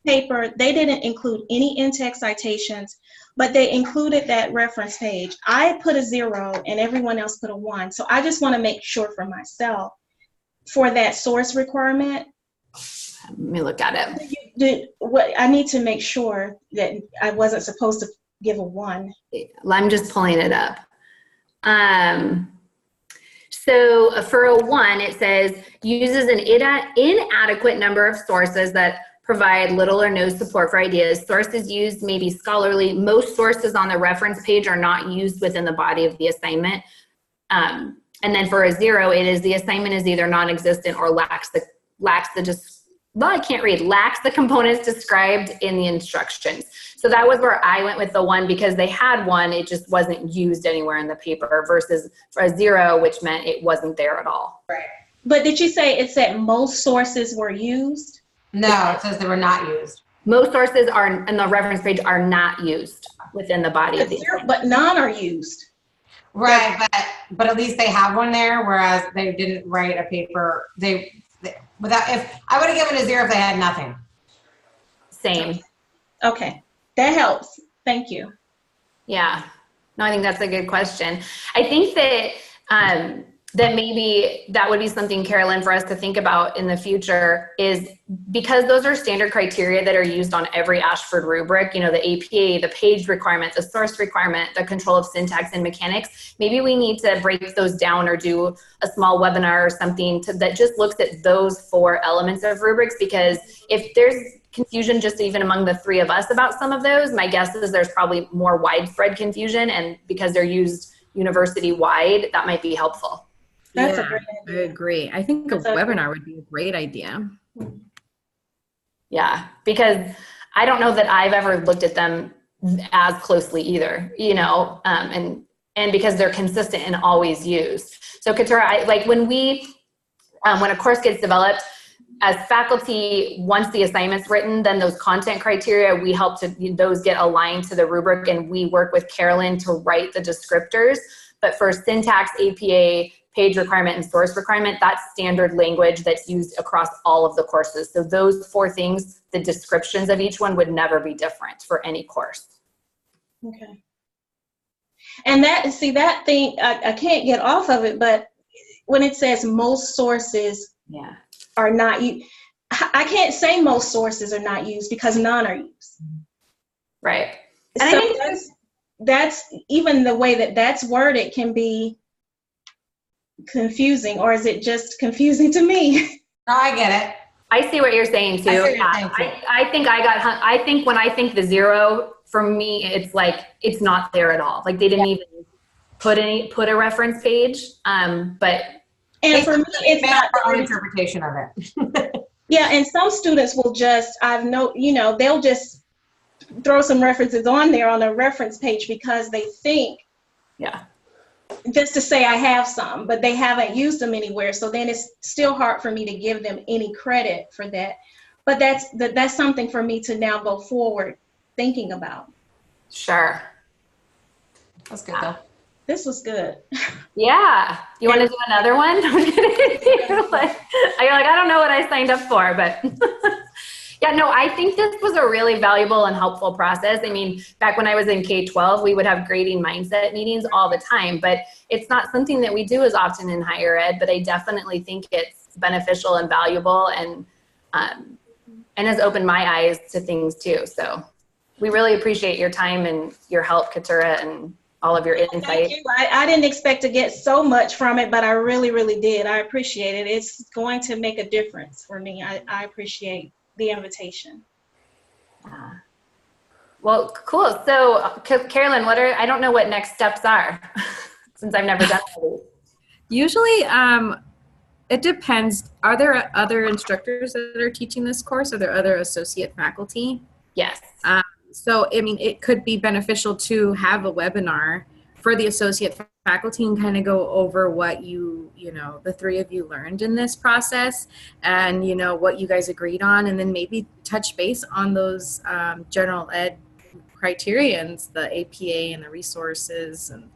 Paper, they didn't include any in-text citations, but they included that reference page. I put a 0 and everyone else put a 1. So I just want to make sure for myself, for that source requirement. Let me look at it. I need to make sure that I wasn't supposed to give a 1. I'm just pulling it up. So for a 1, it says uses an inadequate number of sources that provide little or no support for ideas. Sources used may be scholarly. Most sources on the reference page are not used within the body of the assignment. And then for a 0, it is the assignment is either non-existent or lacks the well, I can't read, lacks the components described in the instructions. So that was where I went with the 1 because they had 1, it just wasn't used anywhere in the paper versus for a 0, which meant it wasn't there at all. Right. But did you say it said most sources were used? No, it says they were not used. Most sources are in the reference page are not used within the body of the But none are used. Right, but at least they have one there, whereas they didn't write a paper. Without, if I would have given a 0 if they had nothing. Same. Okay, that helps. Thank you. Yeah. No, I think that's a good question. I think that that maybe that would be something, Carolyn, for us to think about in the future is because those are standard criteria that are used on every Ashford rubric, you know, the APA, the page requirement, the source requirement, the control of syntax and mechanics, maybe we need to break those down or do a small webinar or something that just looks at those 4 elements of rubrics, because if there's confusion just even among the 3 of us about some of those, my guess is there's probably more widespread confusion, and because they're used university-wide, that might be helpful. That's Yeah, a great idea. I agree. I think a webinar would be a great idea. Yeah, because I don't know that I've ever looked at them as closely either, you know, and because they're consistent and always used. So Keturah, like when a course gets developed, as faculty, once the assignment's written, then those content criteria, we help to, those get aligned to the rubric, and we work with Carolyn to write the descriptors. But for syntax, APA, page requirement, and source requirement, that's standard language that's used across all of the courses. So those 4 things, the descriptions of each one would never be different for any course. Okay. And that thing, I can't get off of it, but when it says most sources are not used, I can't say most sources are not used because none are used. Right. And so I think that's even the way that that's worded can be confusing, or is it just confusing to me? No, I get it. I see what you're saying too. I think when I think the 0, for me, it's like, it's not there at all. Like they didn't even put a reference page. But and for me, it's not our own interpretation of it. Yeah, and some students will just, they'll just throw some references on there on a reference page because they think, just to say I have some, but they haven't used them anywhere. So then it's still hard for me to give them any credit for that. But that's something for me to now go forward thinking about. Sure. That's good though. This was good. Yeah. You want to do another one? You're like, I don't know what I signed up for, but yeah, no, I think this was a really valuable and helpful process. I mean, back when I was in K-12, we would have grading mindset meetings all the time, but it's not something that we do as often in higher ed, but I definitely think it's beneficial and valuable, and has opened my eyes to things too. So we really appreciate your time and your help, Keturah, and all of your insight. Thank you. I didn't expect to get so much from it, but I really, really did. I appreciate it. It's going to make a difference for me. I appreciate the invitation. Well, cool. So Carolyn, I don't know what next steps are since I've never done these. Usually, it depends. Are there other instructors that are teaching this course? Are there other associate faculty? Yes. So, I mean, it could be beneficial to have a webinar for the associate faculty and kind of go over what the 3 of you learned in this process, and, what you guys agreed on, and then maybe touch base on those general ed criterions, the APA and the resources, and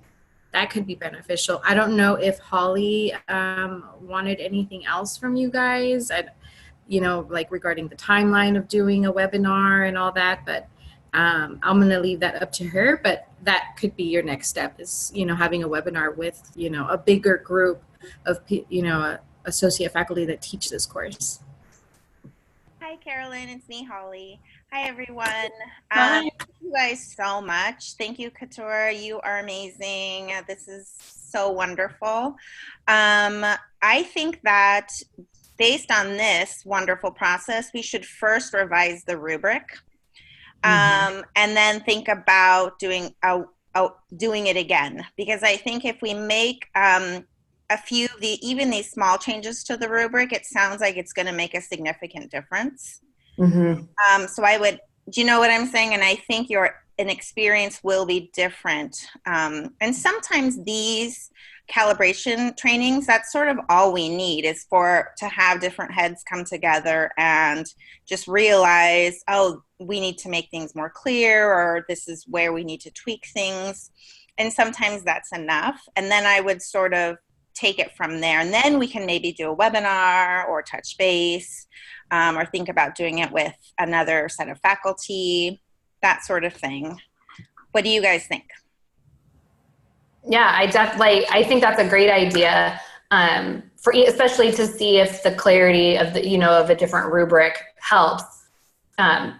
that could be beneficial. I don't know if Holly wanted anything else from you guys, like regarding the timeline of doing a webinar and all that, but I'm going to leave that up to her, but that could be your next step is, having a webinar with, a bigger group of, associate faculty that teach this course. Hi, Carolyn. It's me, Holly. Hi, everyone. Hi. Thank you guys so much. Thank you, Keturah. You are amazing. This is so wonderful. I think that based on this wonderful process, we should first revise the rubric. And then think about doing it again, because I think if we make a few of even these small changes to the rubric, it sounds like it's going to make a significant difference. So I would, do you know what I'm saying? And I think an experience will be different. And sometimes these calibration trainings, that's sort of all we need, is to have different heads come together and just realize, oh, we need to make things more clear, or this is where we need to tweak things. And sometimes that's enough. And then I would sort of take it from there. And then we can maybe do a webinar or touch base, or think about doing it with another set of faculty, that sort of thing. What do you guys think? Yeah, I think that's a great idea, especially to see if the clarity of of a different rubric helps.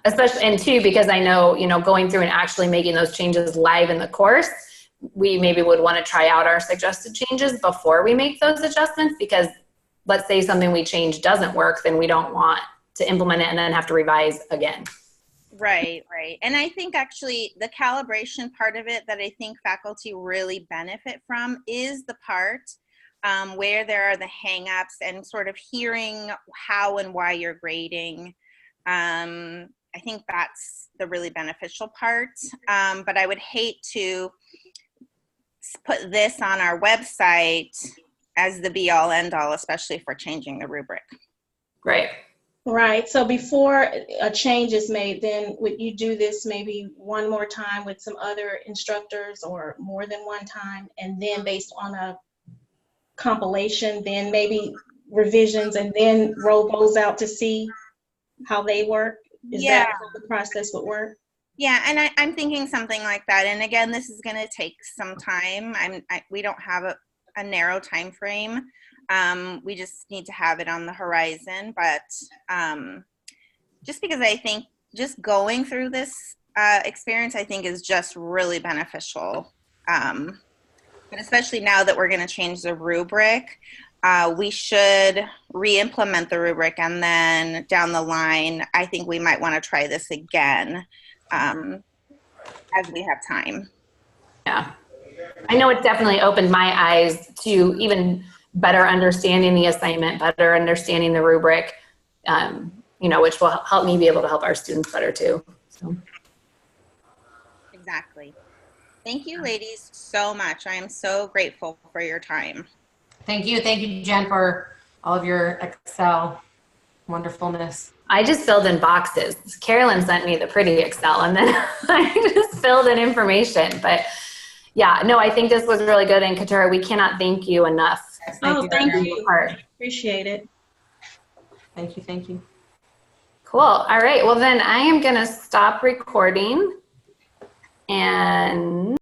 Especially, and two, because I know, going through and actually making those changes live in the course, we maybe would want to try out our suggested changes before we make those adjustments, because let's say something we change doesn't work, then we don't want to implement it and then have to revise again. Right. And I think actually the calibration part of it that I think faculty really benefit from is the part where there are the hang-ups and sort of hearing how and why you're grading. I think that's the really beneficial part. But I would hate to put this on our website as the be-all end-all, especially for changing the rubric. Right. So before a change is made, then would you do this maybe one more time with some other instructors, or more than one time, and then based on a compilation, then maybe revisions, and then roll those out to see how they work? Is that how the process would work? Yeah, and I'm thinking something like that. And again, this is going to take some time. We don't have a narrow time frame. We just need to have it on the horizon. But just because I think just going through this experience, I think, is just really beneficial. But especially now that we're going to change the rubric, we should re-implement the rubric, and then down the line, I think we might want to try this again as we have time. Yeah, I know it definitely opened my eyes to even better understanding the assignment, better understanding the rubric, which will help me be able to help our students better too. So. Exactly. Thank you, ladies, so much. I am so grateful for your time. Thank you, Jen, for all of your Excel wonderfulness. I just filled in boxes. Carolyn sent me the pretty Excel, and then I just filled in information. But yeah, no, I think this was really good. And Katura, we cannot thank you enough. Thank you. Appreciate it. Thank you. Cool. All right. Well, then I am going to stop recording and